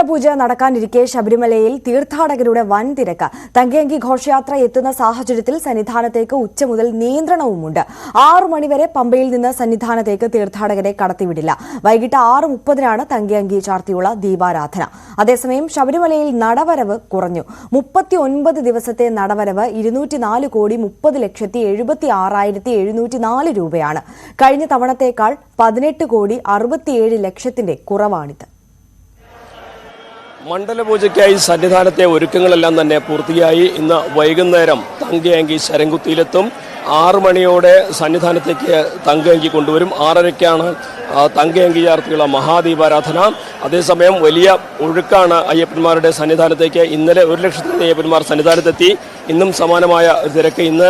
മണ്ഡലപൂജ നടക്കാനിരിക്കെ ശബരിമലയിൽ തീർത്ഥാടകരുടെ വൻ തിരക്ക്. തങ്കയങ്കി ഘോഷയാത്ര എത്തുന്ന സാഹചര്യത്തിൽ സന്നിധാനത്തേക്ക് ഉച്ച മുതൽ നിയന്ത്രണവുമുണ്ട്. 6 മണിവരെ പമ്പയിൽ നിന്ന് സന്നിധാനത്തേക്ക് തീർത്ഥാടകരെ കടത്തിവിടില്ല. വൈകിട്ട് 6:30-നാണ് തങ്കയങ്കി ചാർത്തിയുള്ള ദീപാരാധന. അതേസമയം ശബരിമലയിൽ നടവരവ് കുറഞ്ഞു. 39 ദിവസത്തെ നടവരവ് 240,30,76,704 രൂപയാണ്. കഴിഞ്ഞ തവണത്തേക്കാൾ 18,67,00,000 കുറവാണിത്. മണ്ഡലപൂജയ്ക്കായി സന്നിധാനത്തെ ഒരുക്കങ്ങളെല്ലാം തന്നെ പൂർത്തിയായി. ഇന്ന് വൈകുന്നേരം തങ്കയങ്കി ശരംകുത്തിയിലെത്തും. 6 മണിയോടെ സന്നിധാനത്തേക്ക് തങ്കയങ്കി കൊണ്ടുവരും. 6:30-ക്കാണ് തങ്കയങ്കി ചാർത്തിയുള്ള മഹാദീപാരാധന. അതേസമയം വലിയ ഒഴുക്കാണ് അയ്യപ്പന്മാരുടെ സന്നിധാനത്തേക്ക്. ഇന്നലെ 1,00,000 അയ്യപ്പന്മാർ സന്നിധാനത്തെത്തി. ഇന്നും സമാനമായ തിരക്ക്. ഇന്ന്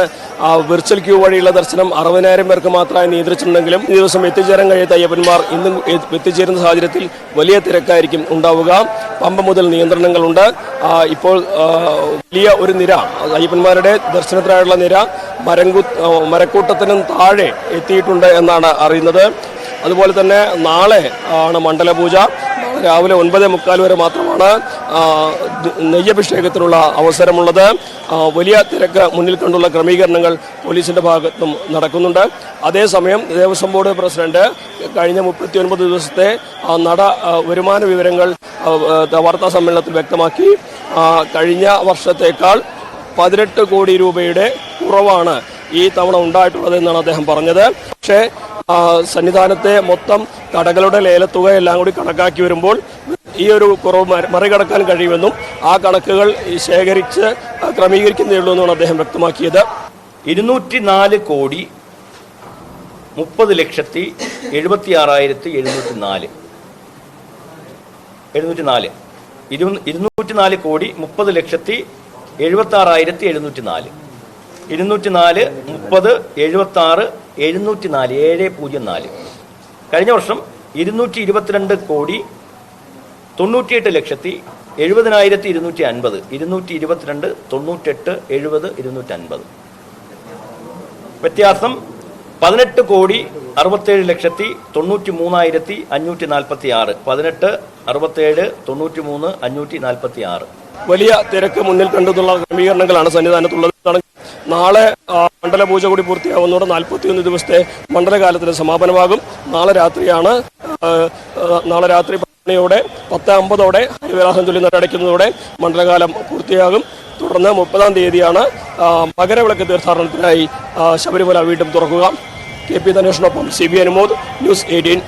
വിർച്വൽ ക്യൂ വഴിയുള്ള ദർശനം 60,000 പേർക്ക് മാത്രമായി നിയന്ത്രിച്ചിട്ടുണ്ടെങ്കിലും ഈ ദിവസം എത്തിച്ചേരാൻ കഴിയാത്ത അയ്യപ്പന്മാർ ഇന്നും എത്തിച്ചേരുന്ന സാഹചര്യത്തിൽ വലിയ തിരക്കായിരിക്കും ഉണ്ടാവുക. പമ്പ മുതൽ നിയന്ത്രണങ്ങളുണ്ട്. ഇപ്പോൾ വലിയ ഒരു നിര അയ്യപ്പന്മാരുടെ ദർശനത്തിനായുള്ള നിര മരക്കൂട്ടത്തിനും താഴെ എത്തിയിട്ടുണ്ട് എന്നാണ് അറിയുന്നത്. അതുപോലെ തന്നെ നാളെ ആണ് മണ്ഡലപൂജ. രാവിലെ 9:45 വരെ മാത്രമാണ് നെയ്യഭിഷേകത്തിനുള്ള അവസരമുള്ളത്. വലിയ തിരക്ക് മുന്നിൽ കണ്ടുള്ള ക്രമീകരണങ്ങൾ പോലീസിന്റെ ഭാഗത്തും നടക്കുന്നുണ്ട്. അതേസമയം ദേവസ്വം ബോർഡ് പ്രസിഡന്റ് കഴിഞ്ഞ 39 ദിവസത്തെ വരുമാന വിവരങ്ങൾ വാർത്താ സമ്മേളനത്തിൽ വ്യക്തമാക്കി. കഴിഞ്ഞ വർഷത്തേക്കാൾ 18 കോടി രൂപയുടെ കുറവാണ് ഈ തവണ ഉണ്ടായിട്ടുള്ളത് എന്നാണ് അദ്ദേഹം പറഞ്ഞത്. പക്ഷേ സന്നിധാനത്തെ മൊത്തം കടകളുടെ ലേലത്തുക എല്ലാം കൂടി കണക്കാക്കി വരുമ്പോൾ ഈ ഒരു കുറവ് മറികടക്കാൻ കഴിയുമെന്നും ആ കണക്കുകൾ ശേഖരിച്ച് ക്രമീകരിക്കുന്നേ ഉള്ളൂ എന്നാണ് അദ്ദേഹം വ്യക്തമാക്കിയത്. 204,30,76,704 204,30,76,704 704. കഴിഞ്ഞ വർഷം 222,98,70,250 222 98 70 250. വ്യത്യാസം 18,67,93,546 18 67 93 546. വലിയ തിരക്ക് മുന്നിൽ കണ്ടെന്നുള്ള ക്രമീകരണങ്ങളാണ് സന്നിധാനത്തുള്ളത്. നാളെ മണ്ഡലപൂജ കൂടി പൂർത്തിയാവുന്നതോടെ 41 ദിവസത്തെ മണ്ഡലകാലത്തിന് സമാപനമാകും. നാളെ രാത്രി 10:50 ഹരിവരാസനം ചൊല്ലി നടയടയ്ക്കുന്നതോടെ മണ്ഡലകാലം പൂർത്തിയാകും. തുടർന്ന് 30-ാം തീയതിയാണ് മകരവിളക്ക് തീർത്ഥാടനത്തിനായി ശബരിമല വീണ്ടും തുറക്കുക. KP ധനേഷിനൊപ്പം CB Anumod, news 18.